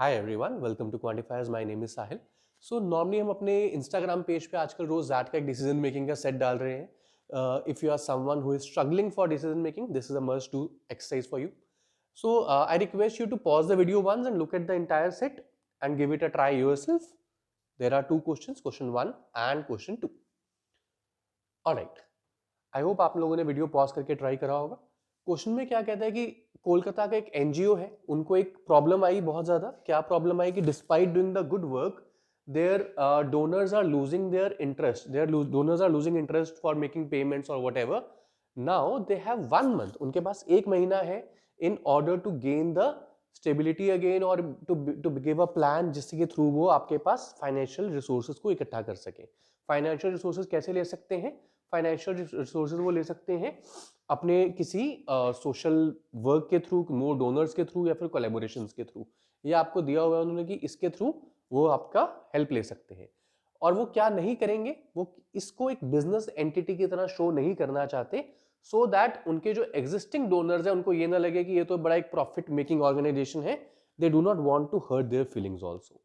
Hi everyone, welcome to quantifiers. My name is Sahil. So normally हम अपने Instagram page पे आजकल रोज जैट का एक डिसीजन मेकिंग का सेट डाल रहे हैं। If you are someone who is struggling for decision making, this is a must do exercise for you. So I request you to pause the video once and look at the entire set and give it a try yourself. There are two questions, question 1 and question 2. Alright. I hope आप लोगों ने video pause करके try करा होगा. Question में क्या कहता है कि कोलकाता का एक एनजीओ है, उनको एक प्रॉब्लम आई बहुत ज्यादा. क्या प्रॉब्लम आई कि despite doing the good work their donors are losing their interest, their donors are losing interest for making payments और whatever. Now they have 1 month, उनके पास 1 महीना है in order to gain the stability again और to give a plan जिसके के through वो आपके पास फाइनेंशियल रिसोर्सेज को इकट्ठा कर सके. फाइनेंशियल रिसोर्सेज कैसे ले सकते हैं? फाइनेंशियल रिसोर्सेज वो ले सकते हैं अपने किसी सोशल वर्क के थ्रू, मोर डोनर्स के थ्रू या फिर कोलैबोरेशंस के थ्रू. ये आपको दिया हुआ है उन्होंने कि इसके थ्रू वो आपका हेल्प ले सकते हैं. और वो क्या नहीं करेंगे, वो इसको एक बिजनेस एंटिटी की तरह शो नहीं करना चाहते, सो दैट उनके जो एग्जिस्टिंग डोनर्स है उनको ये ना लगे कि ये तो बड़ा एक प्रॉफिट मेकिंग ऑर्गेनाइजेशन है. They do not want to hurt their feelings also.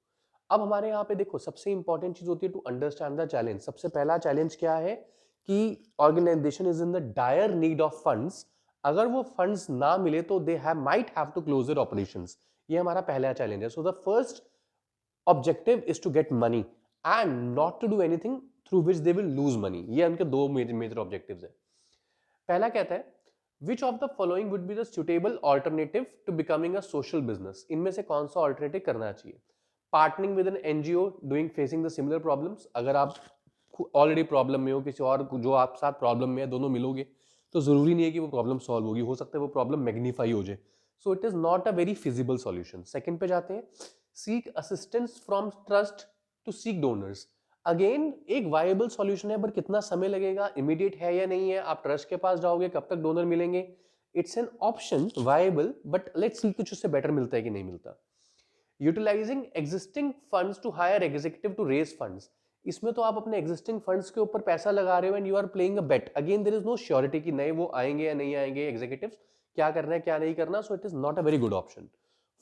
अब हमारे यहाँ पे देखो, सबसे इंपॉर्टेंट चीज होती है टू अंडरस्टैंड द चैलेंज. सबसे पहला चैलेंज क्या है कि organisation is in the dire need of funds. अगर वो फंड्स ना मिले तो they have might have to close their operations. ये हमारा पहला चैलेंज है. So the first objective is to get money and not to do anything through which they will lose money. ये उनके दो मेजर ऑब्जेक्टिव्स है. पहला कहता है which of the following would be the suitable alternative to becoming a social business. इनमें से कौन सा ऑल्टरनेटिव करना चाहिए? Partnering with an NGO doing facing the similar problems. अगर आप ऑलरेडी प्रॉब्लम में हो, किसी और जो आप साथ प्रॉब्लम में है, दोनों मिलोगे तो जरूरी नहीं है कि वो प्रॉब्लम सॉल्व होगी, हो सकता है वो प्रॉब्लम मैग्नीफाई हो जाए. So it is not a very feasible solution. Second पे जाते हैं, seek assistance from trust to seek donors. Again एक वायबल सॉल्यूशन है, पर कितना समय लगेगा, इमीडिएट है या नहीं है, आप ट्रस्ट के पास जाओगे, कब तक डोनर मिलेंगे. It's an option viable, but let's see कुछ उससे बेटर मिलता है कि नहीं मिलता. Utilising existing funds to hire executive to raise funds. इसमें तो आप अपने एग्जिस्टिंग फंड्स के ऊपर पैसा लगा रहे हो and you are playing a bet. Again there is no surety कि नए वो आएंगे या नहीं आएंगे एग्जीक्यूटिव्स, क्या करना है क्या नहीं करना. So it is not a very good option.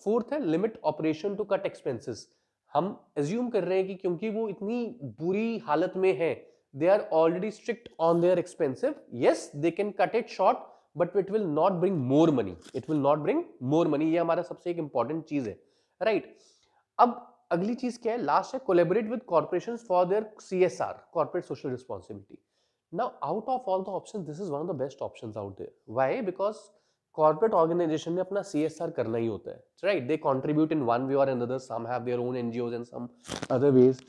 Fourth है limit operation to cut expenses. हम एज्यूम कर रहे हैं कि क्योंकि वो इतनी बुरी हालत में है, they are already strict on their expensive. Yes, they can cut it short, but it will not bring more money. It will not bring more money. ये हमारा सबसे एक इंपॉर्टेंट चीज है, राइट. अब अगली चीज क्या है, लास्ट है collaborate with corporations for their CSR, corporate social responsibility. Now out of all the options this is one of the best options out there. Why? Because corporate organisation ने अपना सीएसआर करना ही होता है, right. They contribute in one way और another, some have their own NGOs and some other ways.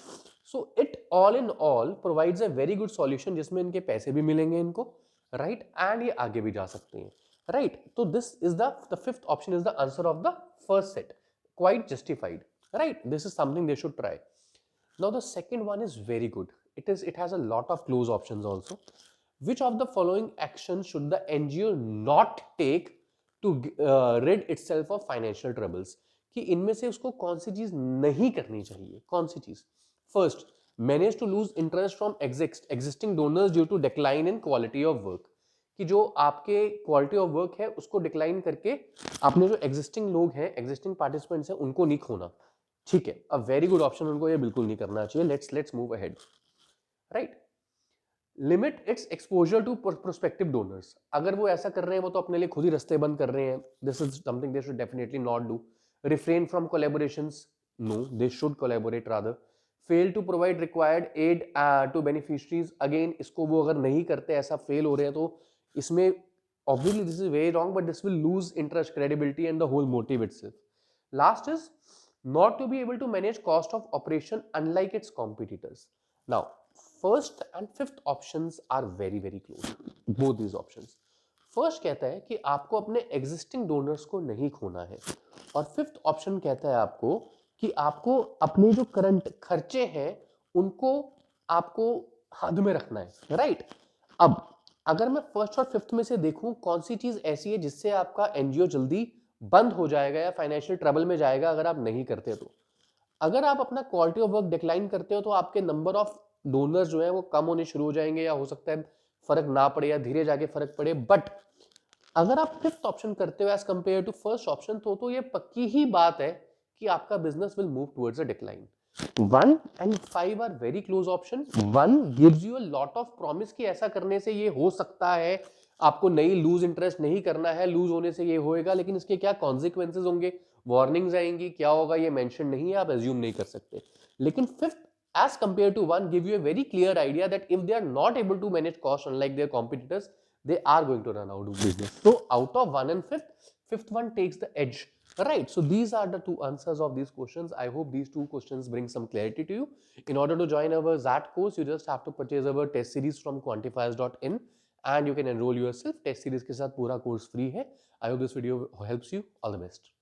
So it all in all provides a very good solution जिसमें इनके पैसे भी मिलेंगे इनको, राइट, एंड ये आगे भी जा सकते हैं, राइट. तो this is the fifth option is the answer of the first set. Quite justified, right? This is something they should try. Now the second one is very good. It has a lot of close options also. Which of the following actions should the NGO not take to rid itself of financial troubles? कि इनमें से उसको कौन सी चीज नहीं करनी चाहिए, कौन सी चीज? First, manage to lose interest from existing donors due to decline in quality of work. कि जो आपके क्वालिटी ऑफ वर्क है उसको डिक्लाइन करके आपने जो एग्जिस्टिंग लोग हैं, एग्जिस्टिंग पार्टिसिपेंट्स हैं, उनको नहीं खोना. ठीक है, अ वेरी गुड ऑप्शन. उनको ये बिल्कुल नहीं करना चाहिए. Let's move ahead, right. Limit its exposure to prospective donors. अगर वो ऐसा कर रहे हैं, वो तो अपने लिए खुद ही रास्ते बंद कर रहे हैं. This is something they should definitely not do. Refrain from collaborations. No, they should collaborate rather. Fail to provide required aid to beneficiaries. Again इसको वो अगर नहीं करते, ऐसा फेल हो रहे हैं, तो इसमें obviously this is very wrong, but this will lose interest, credibility and the whole motive itself. Last is not to be able to manage cost of operation unlike its competitors. Now first and fifth options are very very close, both these options. First कहता है कि आपको अपने existing donors को नहीं खोना है, और फिफ्थ ऑप्शन कहता है आपको कि आपको अपने जो करंट खर्चे हैं उनको आपको हद में रखना है, राइट. अब अगर मैं फर्स्ट और फिफ्थ में से देखूं कौन सी चीज ऐसी है जिससे आपका एनजीओ जल्दी बंद हो जाएगा या फाइनेंशियल ट्रबल में जाएगा अगर आप नहीं करते, तो अगर आप अपना क्वालिटी ऑफ वर्क डिक्लाइन करते हो तो आपके नंबर ऑफ डोनर्स जो है वो कम होने शुरू हो जाएंगे, या हो सकता है फर्क ना पड़े या धीरे जाके फर्क पड़े. बट अगर आप फिफ्थ ऑप्शन करते हो as compare to first option, तो ये पक्की ही बात है कि आपका business will move towards a decline. 1 and 5 are very close option. 1 gives you a lot of promise कि ऐसा करने से ये हो सकता है, आपको नहीं लूज इंटरेस्ट नहीं करना है, लूज होने से ये होएगा, लेकिन इसके क्या कॉन्सिक्वेंसेज होंगे, वार्निंग्स आएंगी, क्या होगा ये मेंशन नहीं है, आप एज्यूम नहीं कर सकते. लेकिन fifth as compared to 1 give you a very clear idea that if they are not able to manage cost unlike their competitors, they are going to run out of business. So out of 1 and fifth one takes the edge. Right, so these are the two answers of these questions. I hope these two questions bring some clarity to you. In order to join our ZAT course, you just have to purchase our test series from quantifiers.in and you can enroll yourself. Test series के साथ पूरा course free है. I hope this video helps you. All the best.